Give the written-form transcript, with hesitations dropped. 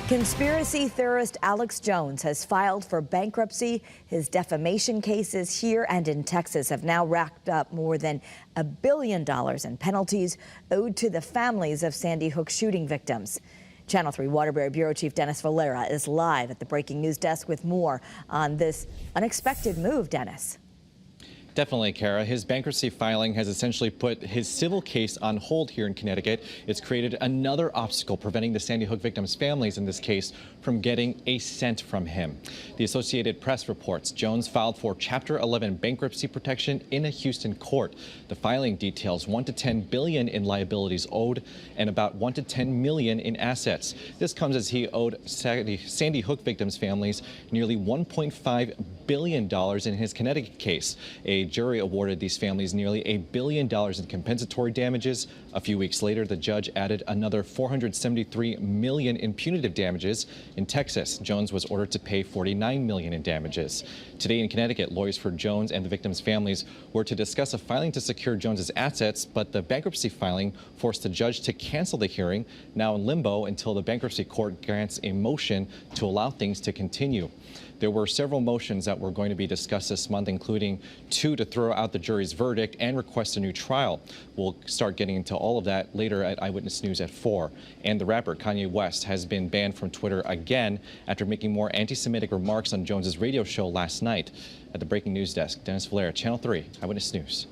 Conspiracy theorist Alex Jones has filed for bankruptcy. His defamation cases here and in Texas have now racked up more than $1 billion in penalties owed to the families of Sandy Hook shooting victims. Channel 3 Waterbury Bureau Chief Dennis Valera is live at the breaking news desk with more on this unexpected move. Dennis. Definitely, Kara. His bankruptcy filing has essentially put his civil case on hold here in Connecticut. It's created another obstacle preventing the Sandy Hook victims' families in this case from getting a cent from him. The Associated Press reports Jones filed for Chapter 11 bankruptcy protection in a Houston court. The filing details $1 to $10 billion in liabilities owed and about $1 to $10 million in assets. This comes as he owed Sandy Hook victims' families nearly $1.5 billion in his Connecticut case. A jury awarded these families nearly $1 billion in compensatory damages. A few weeks later, the judge added another $473 million in punitive damages. In Texas, Jones was ordered to pay $49 million in damages. Today in Connecticut, lawyers for Jones and the victims' families were to discuss a filing to secure Jones's assets, but the bankruptcy filing forced the judge to cancel the hearing, now in limbo until the bankruptcy court grants a motion to allow things to continue. There were several motions that were going to be discussed this month, including two to throw out the jury's verdict and request a new trial. We'll start getting into all of that later at Eyewitness News at 4. And the rapper Kanye West has been banned from Twitter again after making more anti-Semitic remarks on Jones's radio show last night. At the breaking news desk, Dennis Valera, Channel 3 Eyewitness News.